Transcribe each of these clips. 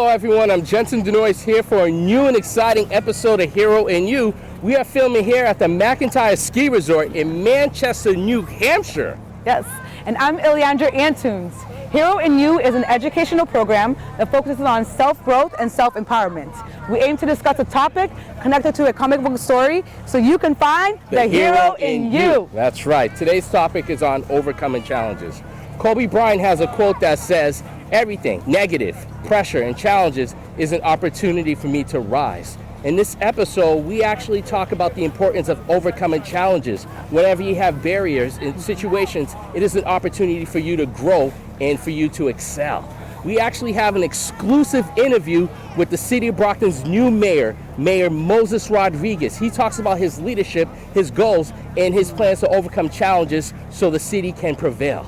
Hello everyone, I'm Jensen Denoise here for a new and exciting episode of Hero in You. We are filming here at the McIntyre Ski Resort in Manchester, New Hampshire. Yes, and I'm Ileandra Antunes. Hero in You is an educational program that focuses on self-growth and self-empowerment. We aim to discuss a topic connected to a comic book story so you can find the hero in you. That's right. Today's topic is on overcoming challenges. Kobe Bryant has a quote that says, "Everything negative, pressure, and challenges is an opportunity for me to rise." In this episode, we actually talk about the importance of overcoming challenges. Whenever you have barriers in situations, it is an opportunity for you to grow and for you to excel. We actually have an exclusive interview with the City of Brockton's new mayor, Mayor Moises Rodrigues. He talks about his leadership, his goals, and his plans to overcome challenges so the city can prevail.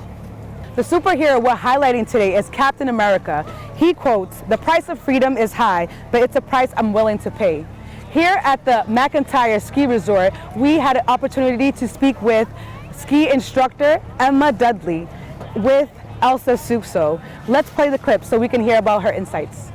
The superhero we're highlighting today is Captain America. He quotes, "The price of freedom is high, but it's a price I'm willing to pay." Here at the McIntyre Ski Resort, we had an opportunity to speak with ski instructor Emma Dudley with Elsa Supso. Let's play the clip so we can hear about her insights.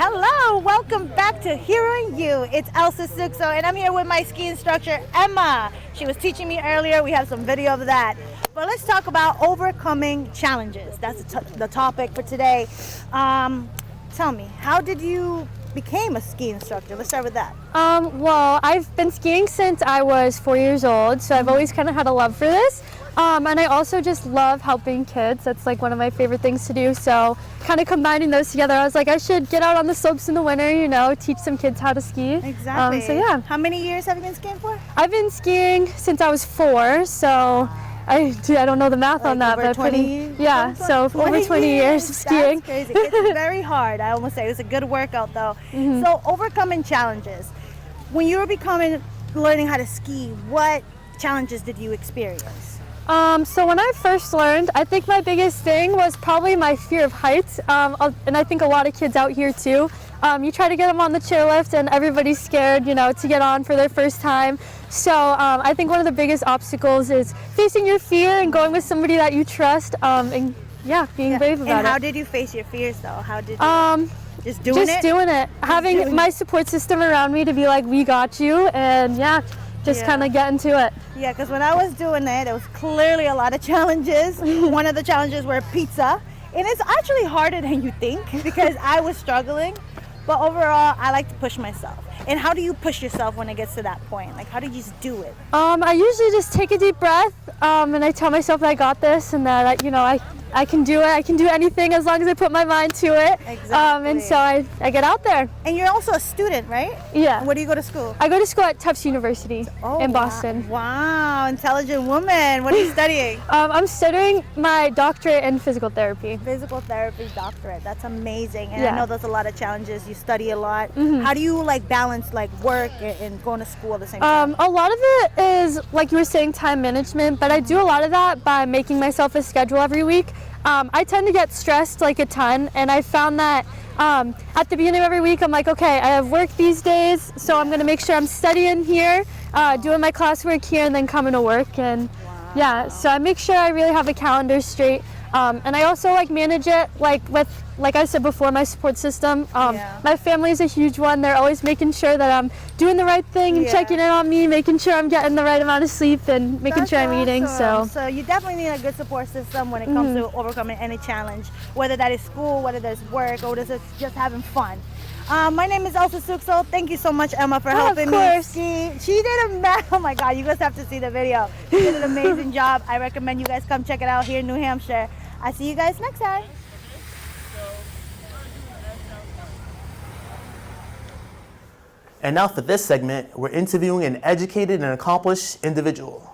Hello, welcome back to Hero in You. It's Elsa Supso, and I'm here with my ski instructor, Emma. She was teaching me earlier. We have some video of that. But let's talk about overcoming challenges. That's the topic for today. Tell me, how did you become a ski instructor? Let's start with that. Well, I've been skiing since I was 4 years old, so I've always kind of had a love for this. And I also just love helping kids. That's like one of my favorite things to do. So kind of combining those together, I was like, I should get out on the slopes in the winter, you know, teach some kids how to ski. Exactly. So yeah. How many years have you been skiing for? I've been skiing since I was 4, so I don't know the math on that, over but 20, yeah, so over 20 years of skiing. That's crazy. It's very hard. I almost say it's a good workout though. So overcoming challenges. When you were learning how to ski, what challenges did you experience? So when I first learned, I think my biggest thing was probably my fear of heights, and I think a lot of kids out here too. You try to get them on the chairlift and everybody's scared, you know, to get on for their first time. So I think one of the biggest obstacles is facing your fear and going with somebody that you trust, and being brave about it. And how did you face your fears though? How did you just doing it? Having my support system around me to be like, we got you, and kind of get into it. Yeah, because when I was doing it, there was clearly a lot of challenges. One of the challenges were pizza. And it's actually harder than you think because I was struggling. But overall, I like to push myself. And how do you push yourself when it gets to that point? Like, how do you just do it? I usually just take a deep breath, and I tell myself that I got this and that, I can do it. I can do anything as long as I put my mind to it. Exactly. And so I get out there. And you're also a student, right? Yeah. Where do you go to school? I go to school at Tufts University in Boston. Wow, intelligent woman. What are you studying? I'm studying my doctorate in physical therapy. Physical therapy doctorate. That's amazing. And Yeah. I know there's a lot of challenges. You study a lot. How do you balance work and going to school at the same time? A lot of it is, like you were saying, time management, but I do a lot of that by making myself a schedule every week. I tend to get stressed a ton, and I found that at the beginning of every week, I'm like, okay, I have work these days, so I'm going to make sure I'm studying here, doing my classwork here, and then coming to work. And so I make sure I really have a calendar straight. And I also manage it with, like I said before, my support system. My family is a huge one. They're always making sure that I'm doing the right thing and checking in on me, making sure I'm getting the right amount of sleep and making sure I'm eating. So you definitely need a good support system when it comes to overcoming any challenge, whether that is school, whether that's work, or whether it's just having fun. My name is Elsa Supso. Thank you so much, Emma, for helping me ski. She did oh my God, you guys have to see the video. She did an amazing job. I recommend you guys come check it out here in New Hampshire. I'll see you guys next time. And now for this segment, we're interviewing an educated and accomplished individual,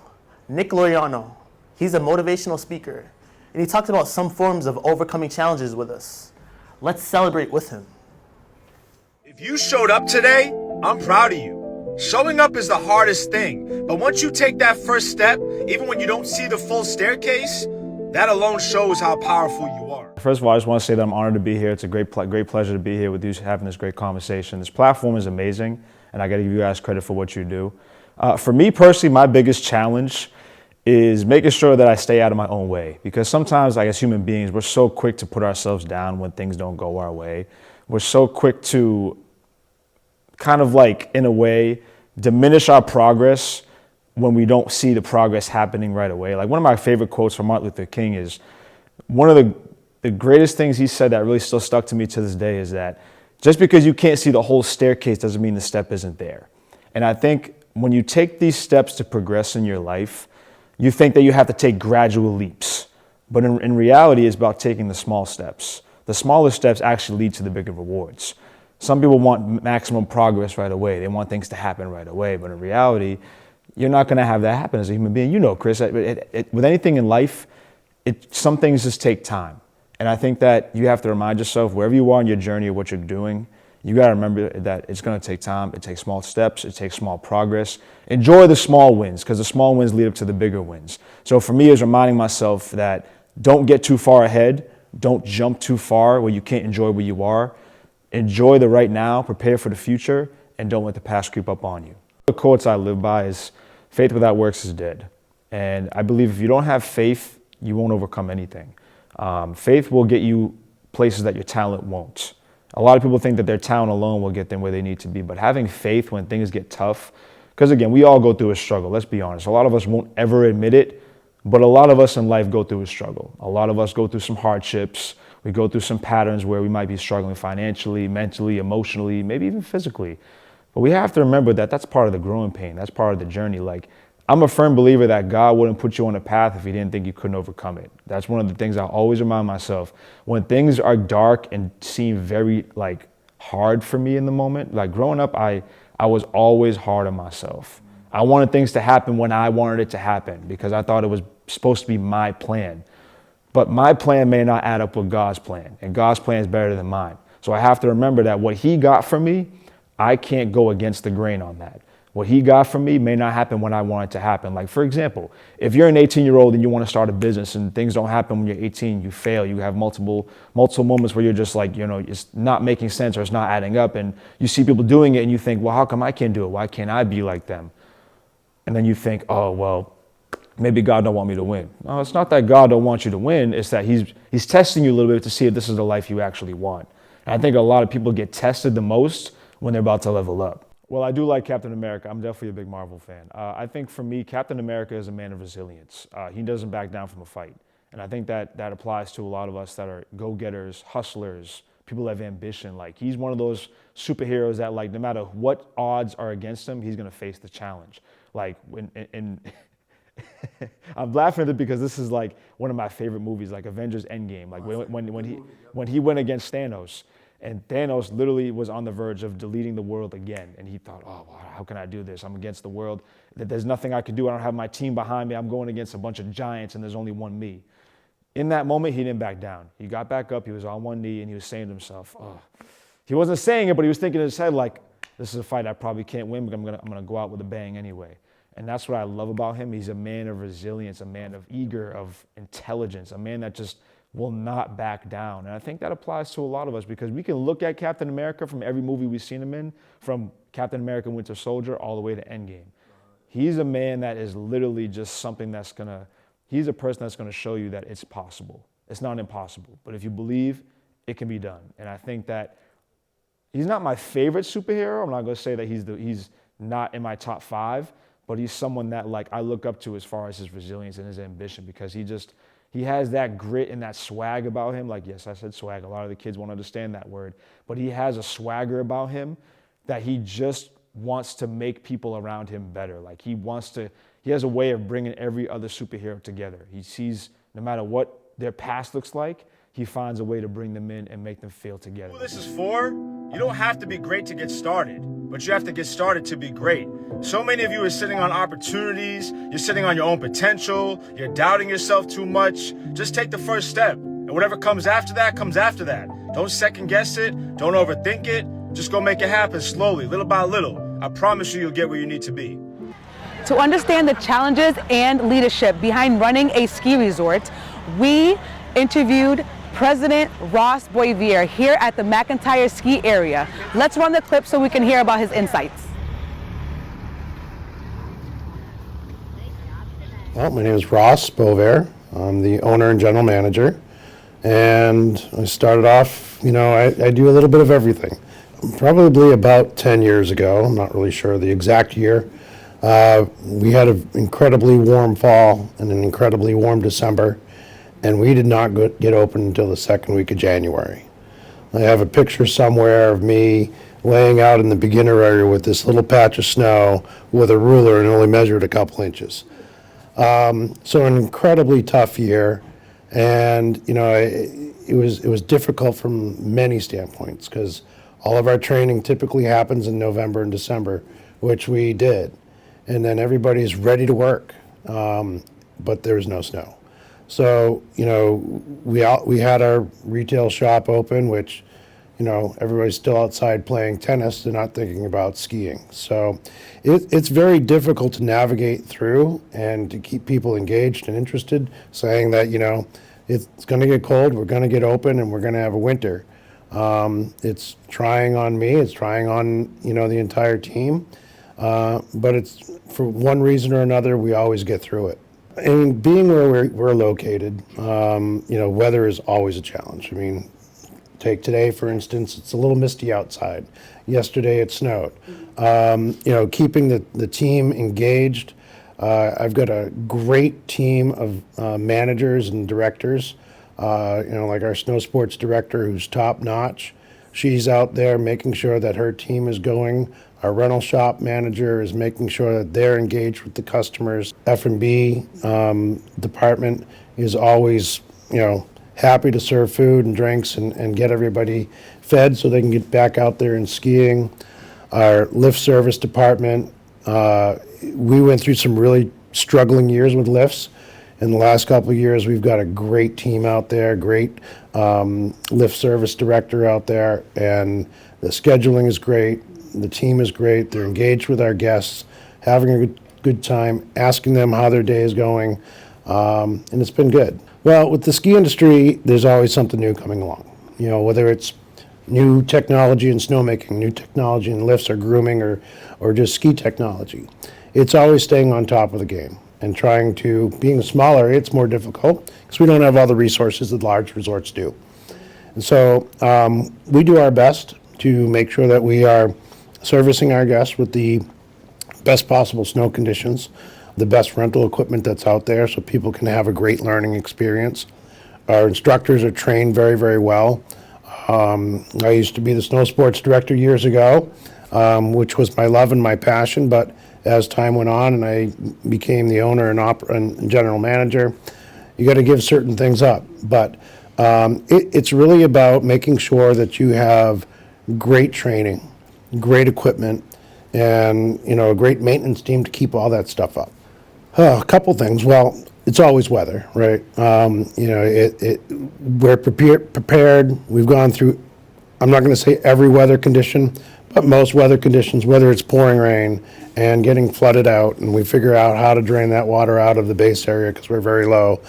Nick Laureano. He's a motivational speaker, and he talks about some forms of overcoming challenges with us. Let's celebrate with him. If you showed up today, I'm proud of you. Showing up is the hardest thing, but once you take that first step, even when you don't see the full staircase, that alone shows how powerful you are. First of all, I just want to say that I'm honored to be here. It's a great pleasure to be here with you, having this great conversation. This platform is amazing, and I got to give you guys credit for what you do. For me personally, my biggest challenge is making sure that I stay out of my own way. Because sometimes, like as human beings, we're so quick to put ourselves down when things don't go our way. We're so quick to kind of like, in a way, diminish our progress when we don't see the progress happening right away. Like one of my favorite quotes from Martin Luther King is, one of the greatest things he said that really still stuck to me to this day is that just because you can't see the whole staircase doesn't mean the step isn't there. And I think when you take these steps to progress in your life, you think that you have to take gradual leaps. But in reality, it's about taking the small steps. The smaller steps actually lead to the bigger rewards. Some people want maximum progress right away. They want things to happen right away. But in reality, you're not going to have that happen as a human being. You know, Chris, with anything in life, some things just take time. And I think that you have to remind yourself, wherever you are in your journey or what you're doing, you got to remember that it's going to take time. It takes small steps. It takes small progress. Enjoy the small wins, because the small wins lead up to the bigger wins. So for me, it's reminding myself that don't get too far ahead. Don't jump too far where you can't enjoy where you are. Enjoy the right now, prepare for the future, and don't let the past creep up on you. The quotes I live by is, faith without works is dead. And I believe if you don't have faith, you won't overcome anything. Faith will get you places that your talent won't. A lot of people think that their talent alone will get them where they need to be, but having faith when things get tough, because again, we all go through a struggle, let's be honest. A lot of us won't ever admit it, but a lot of us in life go through a struggle. A lot of us go through some hardships. We go through some patterns where we might be struggling financially, mentally, emotionally, maybe even physically. But we have to remember that that's part of the growing pain. That's part of the journey. Like, I'm a firm believer that God wouldn't put you on a path if he didn't think you couldn't overcome it. That's one of the things I always remind myself. When things are dark and seem very like hard for me in the moment, like growing up, I was always hard on myself. I wanted things to happen when I wanted it to happen because I thought it was supposed to be my plan. But my plan may not add up with God's plan, and God's plan is better than mine. So I have to remember that what he got for me, I can't go against the grain on that. What he got from me may not happen when I want it to happen. Like, for example, if you're an 18-year-old and you want to start a business and things don't happen when you're 18, you fail, you have multiple moments where you're just like, you know, it's not making sense or it's not adding up. And you see people doing it and you think, well, how come I can't do it? Why can't I be like them? And then you think, oh, well, maybe God don't want me to win. No, it's not that God don't want you to win. It's that he's testing you a little bit to see if this is the life you actually want. And I think a lot of people get tested the most when they're about to level up. Well, I do like Captain America. I'm definitely a big Marvel fan. I think for me, Captain America is a man of resilience. He doesn't back down from a fight. And I think that applies to a lot of us that are go-getters, hustlers, people that have ambition. Like, he's one of those superheroes that, like, no matter what odds are against him, he's going to face the challenge. Like, I'm laughing at it because this is like one of my favorite movies, like Avengers Endgame. Like when he went against Thanos. And Thanos literally was on the verge of deleting the world again. And he thought, oh, how can I do this? I'm against the world. There's nothing I can do. I don't have my team behind me. I'm going against a bunch of giants and there's only one me. In that moment, he didn't back down. He got back up. He was on one knee and he was saying to himself, oh. He wasn't saying it, but he was thinking in his head, like, this is a fight I probably can't win, but I'm gonna go out with a bang anyway. And that's what I love about him. He's a man of resilience, a man of intelligence, a man that just will not back down. And I think that applies to a lot of us because we can look at Captain America from every movie we've seen him in, from Captain America Winter Soldier all the way to Endgame. He's a man that is literally just something he's a person that's gonna show you that it's possible. It's not impossible, but if you believe, it can be done. And I think that he's not my favorite superhero. I'm not gonna say that he's not in my top 5, but he's someone that, like, I look up to as far as his resilience and his ambition because he has that grit and that swag about him. Like, yes, I said swag. A lot of the kids won't understand that word. But he has a swagger about him that he just wants to make people around him better. Like, he has a way of bringing every other superhero together. He sees, no matter what their past looks like, he finds a way to bring them in and make them feel together. Who this is for? You don't have to be great to get started, but you have to get started to be great. So many of you are sitting on opportunities, you're sitting on your own potential, you're doubting yourself too much. Just take the first step, and whatever comes after that, comes after that. Don't second guess it, don't overthink it, just go make it happen slowly, little by little. I promise you'll get where you need to be. To understand the challenges and leadership behind running a ski resort, we interviewed President Ross Boisvert here at the McIntyre Ski Area. Let's run the clip so we can hear about his insights. Well, my name is Ross Boisvert. I'm the owner and general manager. And I started off, I do a little bit of everything. Probably about 10 years ago, I'm not really sure the exact year, we had an incredibly warm fall and an incredibly warm December, and we did not get open until the second week of January. I have a picture somewhere of me laying out in the beginner area with this little patch of snow with a ruler and only measured a couple inches. So an incredibly tough year, and it was difficult from many standpoints because all of our training typically happens in November and December, which we did, and then everybody's ready to work, but there's no snow. So we had our retail shop open, which everybody's still outside playing tennis. They're not thinking about skiing. So it's very difficult to navigate through and to keep people engaged and interested, saying that, it's going to get cold, we're going to get open, and we're going to have a winter. It's trying on me, it's trying on, the entire team. But it's, for one reason or another, we always get through it. And being where we're located, weather is always a challenge. I mean, take today, for instance, it's a little misty outside. Yesterday it snowed. Keeping the team engaged. I've got a great team of managers and directors, like our snow sports director, who's top notch. She's out there making sure that her team is going. Our rental shop manager is making sure that they're engaged with the customers. F&B department is always, happy to serve food and drinks and get everybody fed so they can get back out there and skiing. Our lift service department, we went through some really struggling years with lifts. In the last couple of years, we've got a great team out there, great lift service director out there, and the scheduling is great, the team is great, they're engaged with our guests, having a good time, asking them how their day is going, and it's been good. Well, with the ski industry, there's always something new coming along. Whether it's new technology in snowmaking, new technology in lifts or grooming or just ski technology. It's always staying on top of the game and trying to, being smaller, it's more difficult because we don't have all the resources that large resorts do. And so we do our best to make sure that we are servicing our guests with the best possible snow conditions, the best rental equipment that's out there so people can have a great learning experience. Our instructors are trained very, very well. I used to be the snow sports director years ago, which was my love and my passion, but as time went on and I became the owner and general manager, you got to give certain things up. But it's really about making sure that you have great training, great equipment, and a great maintenance team to keep all that stuff up. A couple things. Well, it's always weather, right? We're prepared. We've gone through, I'm not going to say every weather condition, but most weather conditions, whether it's pouring rain and getting flooded out, and we figure out how to drain that water out of the base area because we're very low,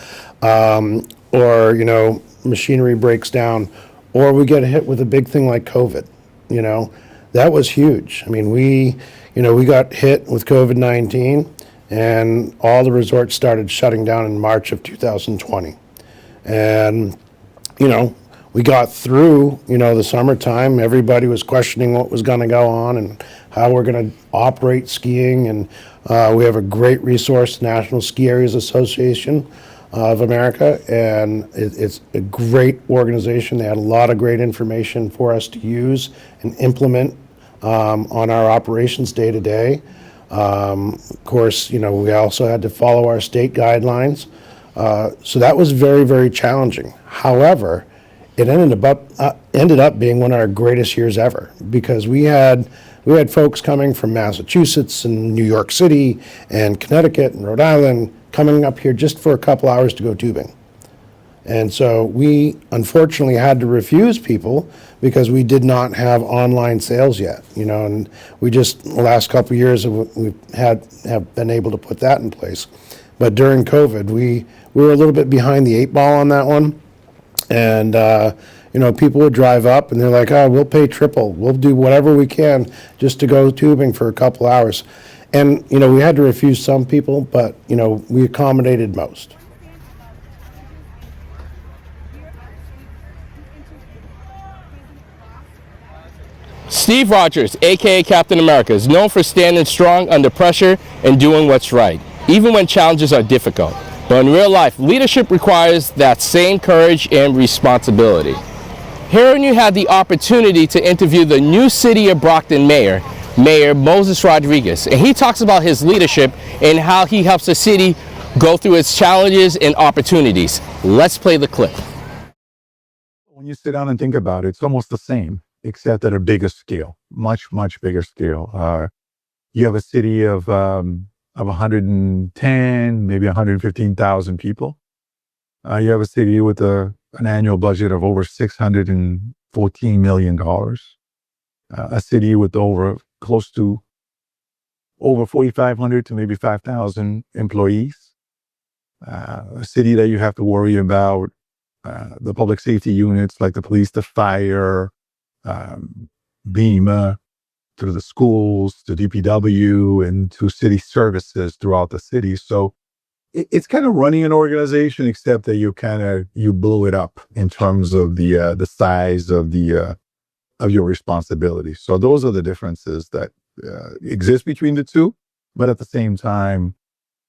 or machinery breaks down, or we get hit with a big thing like COVID. That was huge. I mean, we got hit with COVID-19. And all the resorts started shutting down in March of 2020. And, we got through, the summertime. Everybody was questioning what was going to go on and how we're going to operate skiing. And we have a great resource, National Ski Areas Association of America. And it's a great organization. They had a lot of great information for us to use and implement on our operations day to day. Of course, we also had to follow our state guidelines. So that was very, very challenging. However, it ended up being one of our greatest years ever because we had folks coming from Massachusetts and New York City and Connecticut and Rhode Island coming up here just for a couple hours to go tubing. And so we unfortunately had to refuse people because we did not have online sales yet, and we just, the last couple of years, have been able to put that in place. But during COVID, we were a little bit behind the 8 ball on that one. And, people would drive up and they're like, oh, we'll pay triple. We'll do whatever we can just to go tubing for a couple hours. And, we had to refuse some people, but, we accommodated most. Steve Rogers, aka Captain America, is known for standing strong under pressure and doing what's right, even when challenges are difficult. But in real life, leadership requires that same courage and responsibility. Here you had the opportunity to interview the new City of Brockton Mayor Moises Rodrigues, and he talks about his leadership and how he helps the city go through its challenges and opportunities. Let's play the clip. When you sit down and think about it, it's almost the same, except at a bigger scale, much, much bigger scale. You have a city of 110, maybe 115,000 people. You have a city with an annual budget of over $614 million. A city with close to over 4,500 to maybe 5,000 employees. A city that you have to worry about the public safety units like the police, the fire, BEMA, through the schools, to DPW, and to city services throughout the city. So it's kind of running an organization, except that you blow it up in terms of the size of your responsibility. So those are the differences that exist between the two. But at the same time,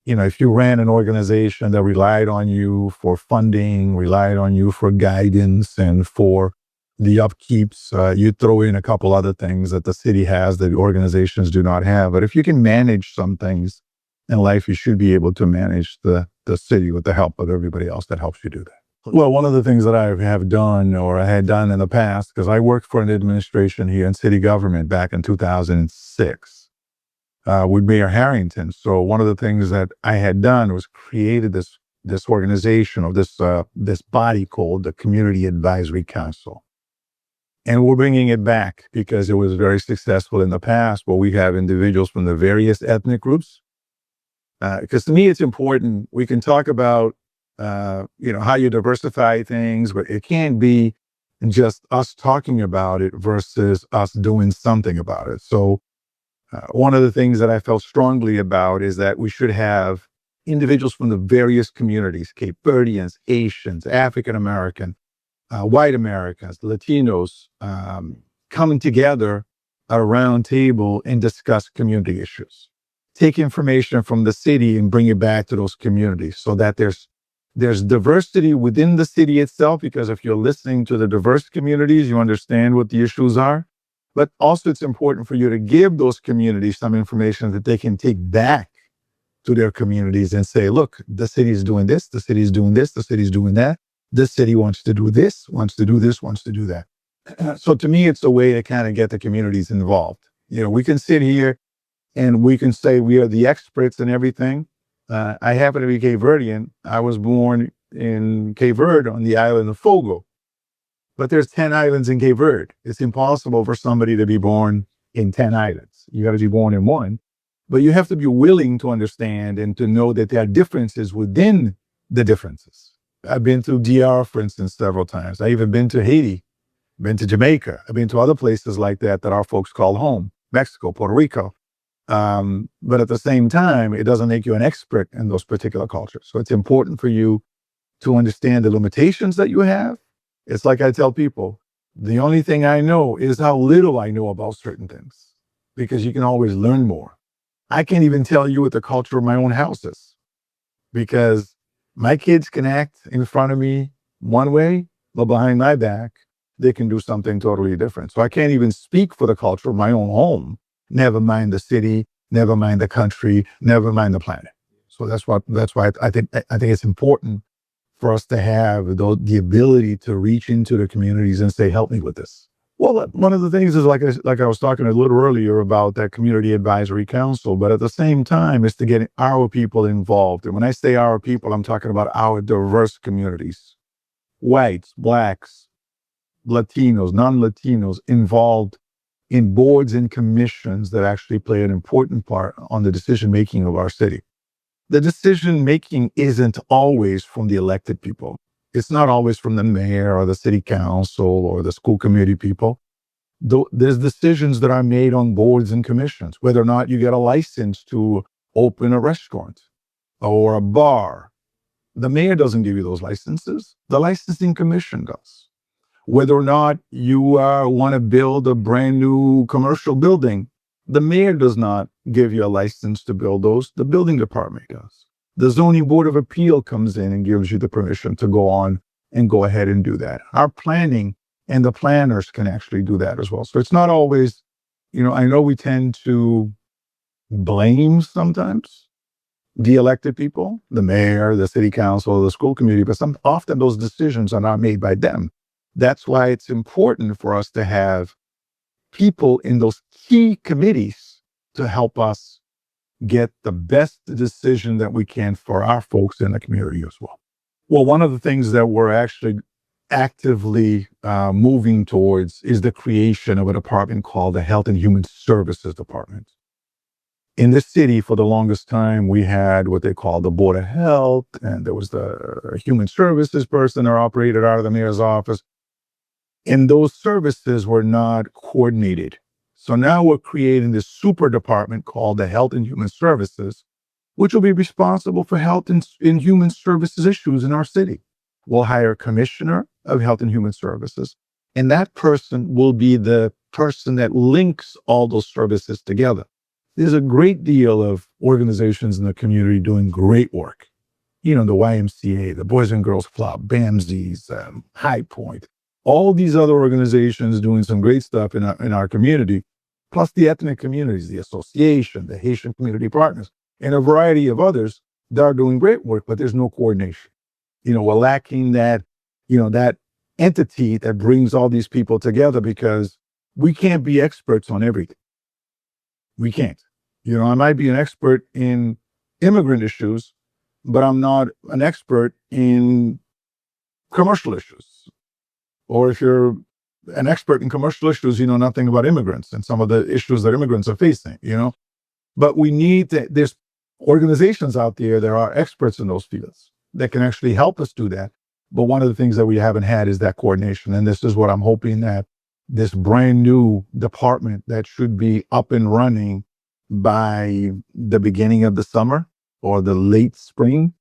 if you ran an organization that relied on you for funding, relied on you for guidance and for the upkeeps, you throw in a couple other things that the city has that organizations do not have. But if you can manage some things in life, you should be able to manage the city with the help of everybody else that helps you do that. Well, one of the things that I have done, or I had done in the past, because I worked for an administration here in city government back in 2006 with Mayor Harrington. So one of the things that I had done was created this organization, or this body called the Community Advisory Council. And we're bringing it back because it was very successful in the past, where we have individuals from the various ethnic groups. Because to me, it's important. We can talk about, how you diversify things, but it can't be just us talking about it versus us doing something about it. So one of the things that I felt strongly about is that we should have individuals from the various communities, Cape Verdeans, Asians, African American, white Americans, Latinos, coming together at a round table and discuss community issues. Take information from the city and bring it back to those communities, so that there's diversity within the city itself, because if you're listening to the diverse communities, you understand what the issues are. But also it's important for you to give those communities some information that they can take back to their communities and say, look, the city is doing this, the city is doing this, the city is doing that. This city wants to do this, wants to do this, wants to do that. So to me, it's a way to kind of get the communities involved. We can sit here and we can say we are the experts in everything. I happen to be Cape Verdean. I was born in Cape Verde on the island of Fogo. But there's 10 islands in Cape Verde. It's impossible for somebody to be born in 10 islands. You got to be born in one. But you have to be willing to understand and to know that there are differences within the differences. I've been to DR, for instance, several times. I've even been to Haiti, been to Jamaica. I've been to other places like that our folks call home, Mexico, Puerto Rico. But at the same time, it doesn't make you an expert in those particular cultures. So it's important for you to understand the limitations that you have. It's like I tell people, the only thing I know is how little I know about certain things, because you can always learn more. I can't even tell you what the culture of my own house is, because my kids can act in front of me one way, but behind my back, they can do something totally different. So I can't even speak for the culture of my own home, never mind the city, never mind the country, never mind the planet. So that's why I think it's important for us to have the ability to reach into the communities and say, help me with this. Well, one of the things is like I was talking a little earlier about that Community Advisory Council, but at the same time is to get our people involved. And when I say our people, I'm talking about our diverse communities, whites, blacks, Latinos, non-Latinos, involved in boards and commissions that actually play an important part on the decision-making of our city. The decision-making isn't always from the elected people. It's not always from the mayor or the city council or the school committee people. There's decisions that are made on boards and commissions, whether or not you get a license to open a restaurant or a bar. The mayor doesn't give you those licenses. The licensing commission does. Whether or not you want to build a brand new commercial building, the mayor does not give you a license to build those. The building department does. The zoning board of appeal comes in and gives you the permission to go on and go ahead and do that. Our planning and the planners can actually do that as well. So it's not always, I know we tend to blame sometimes the elected people, the mayor, the city council, the school committee, but often those decisions are not made by them. That's why it's important for us to have people in those key committees to help us get the best decision that we can for our folks in the community as well. Well, one of the things that we're actually actively moving towards is the creation of a department called the Health and Human Services Department. In this city, for the longest time, we had what they call the Board of Health, and there was the Human Services person that operated out of the mayor's office. And those services were not coordinated. So now we're creating this super department called the Health and Human Services, which will be responsible for health and human services issues in our city. We'll hire a commissioner of Health and Human Services, and that person will be the person that links all those services together. There's a great deal of organizations in the community doing great work. The YMCA, the Boys and Girls Club, BAMSI's, High Point, all these other organizations doing some great stuff in our community, plus the ethnic communities, the association, the Haitian Community Partners, and a variety of others that are doing great work, but there's no coordination. We're lacking that entity that brings all these people together, because we can't be experts on everything. We can't. I might be an expert in immigrant issues, but I'm not an expert in commercial issues. Or if you're an expert in commercial issues, you know nothing about immigrants and some of the issues that immigrants are facing, But we need there's organizations out there that are experts in those fields that can actually help us do that. But one of the things that we haven't had is that coordination. And this is what I'm hoping that this brand new department that should be up and running by the beginning of the summer or the late spring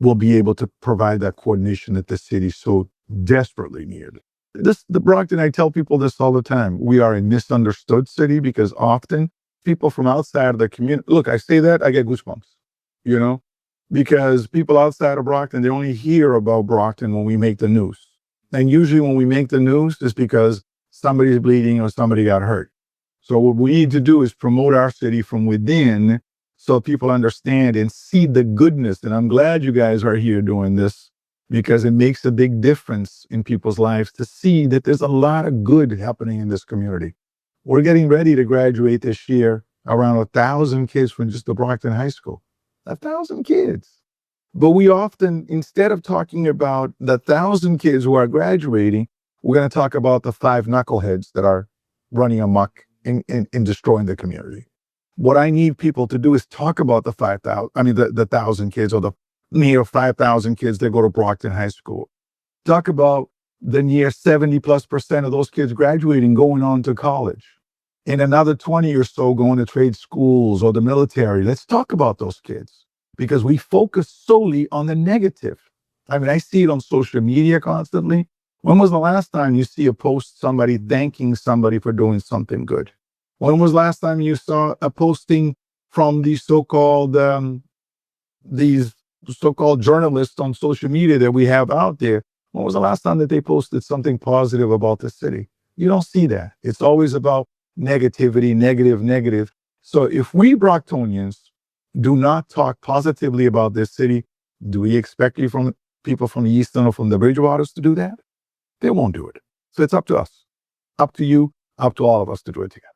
will be able to provide that coordination that the city so desperately needed. The Brockton, I tell people this all the time. We are a misunderstood city because often people from outside of the community, look, I say that, I get goosebumps, because people outside of Brockton, they only hear about Brockton when we make the news. And usually when we make the news, it's because somebody's bleeding or somebody got hurt. So what we need to do is promote our city from within so people understand and see the goodness. And I'm glad you guys are here doing this, because it makes a big difference in people's lives to see that there's a lot of good happening in this community. We're getting ready to graduate this year, around 1,000 kids from just the Brockton High School. 1,000 kids. But we often, instead of talking about the 1,000 kids who are graduating, we're going to talk about the 5 knuckleheads that are running amok and destroying the community. What I need people to do is talk about the 1,000 kids, or the near 5,000 kids that go to Brockton High School. Talk about the near 70+% of those kids graduating, going on to college, and another 20 or so going to trade schools or the military. Let's talk about those kids, because we focus solely on the negative. I see it on social media constantly. When was the last time you see a post, somebody thanking somebody for doing something good? When was the last time you saw a posting from these so-called journalists on social media that we have out there? When was the last time that they posted something positive about the city? You don't see that. It's always about negativity, negative. So if we Brocktonians do not talk positively about this city, do we expect people from the Eastern or from the Bridgewaters to do that? They won't do it. So it's up to us, up to you, up to all of us to do it together.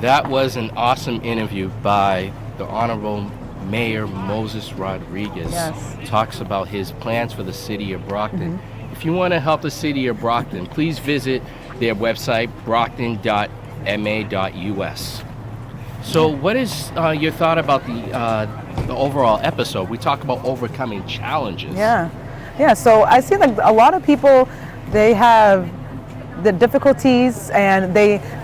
That was an awesome interview by the Honorable Mayor Moises Rodrigues. Yes. Talks about his plans for the city of Brockton. If you want to help the city of Brockton, please visit their website, brockton.ma.us. So what is your thought about the overall episode? We talk about overcoming challenges. Yeah. Yeah, so I see like a lot of people, they have the difficulties, and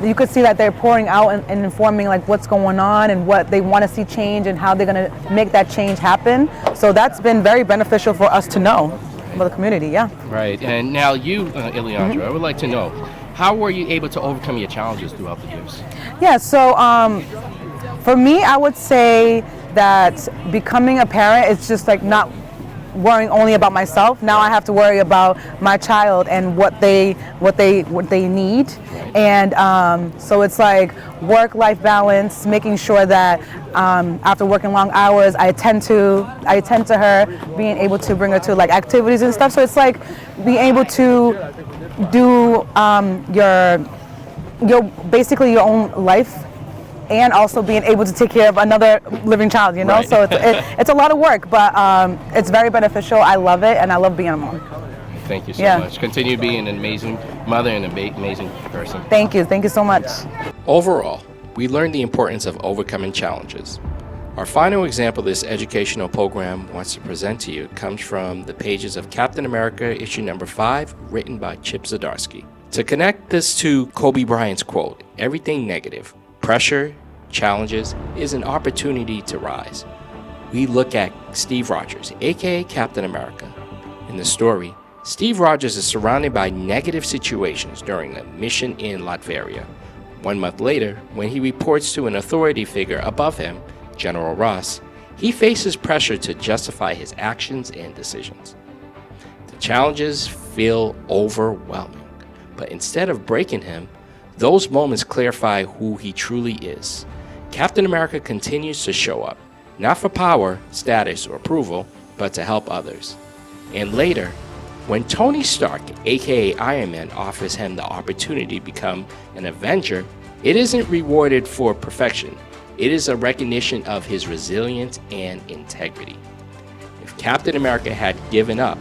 you could see that they're pouring out and informing like what's going on and what they want to see change and how they're going to make that change happen. So that's been very beneficial for us to know about the community. Yeah. Right. And now you, Ileandra, I would like to know, how were you able to overcome your challenges throughout the years? Yeah, so for me, I would say that becoming a parent is just like not worrying only about myself. Now I have to worry about my child and what they need. And so it's like work-life balance, making sure that after working long hours, I attend to her, being able to bring her to like activities and stuff. So it's like being able to do your basically your own life, and also being able to take care of another living child, you know? Right. So it's a lot of work, but it's very beneficial. I love it, and I love being a mom. Thank you so much. Continue being an amazing mother and an amazing person. Thank you so much. Overall, we learned the importance of overcoming challenges. Our final example of this educational program wants to present to you comes from the pages of Captain America issue number 5, written by Chip Zdarsky. To connect this to Kobe Bryant's quote, "Everything negative, pressure, challenges is an opportunity to rise," we look at Steve Rogers, aka Captain America. In the story, Steve Rogers is surrounded by negative situations during a mission in Latveria. 1 month later, when he reports to an authority figure above him, General Ross, he faces pressure to justify his actions and decisions. The challenges feel overwhelming, but instead of breaking him, those moments clarify who he truly is. Captain America continues to show up, not for power, status, or approval, but to help others. And later, when Tony Stark, aka Iron Man, offers him the opportunity to become an Avenger, it isn't rewarded for perfection. It is a recognition of his resilience and integrity. If Captain America had given up,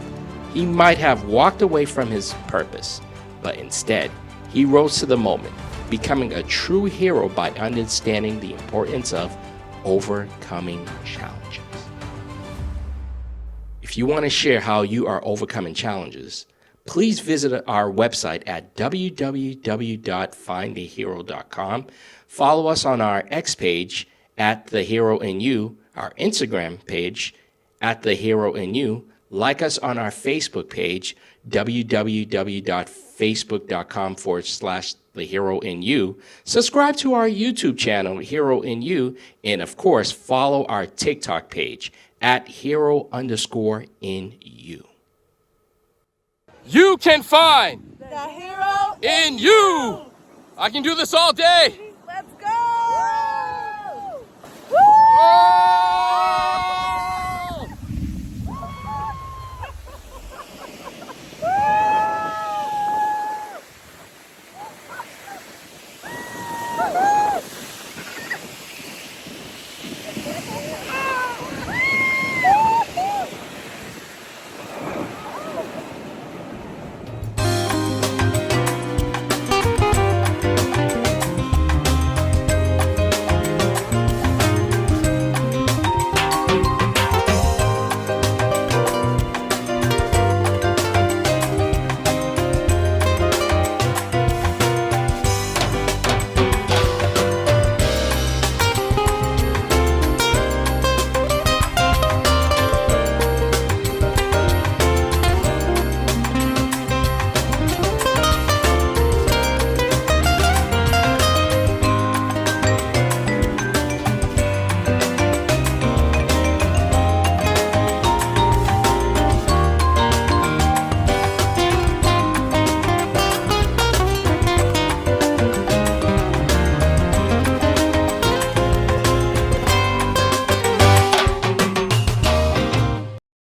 he might have walked away from his purpose, but instead, he rose to the moment, becoming a true hero by understanding the importance of overcoming challenges. If you want to share how you are overcoming challenges, please visit our website at www.findthehero.com. Follow us on our X page at The Hero in You, our Instagram page at The Hero in You. Like us on our Facebook page, www.facebook.com/The Hero in You. Subscribe to our YouTube channel, Hero in You. And of course, follow our TikTok page at Hero_in You. You can find The hero in you. I can do this all day.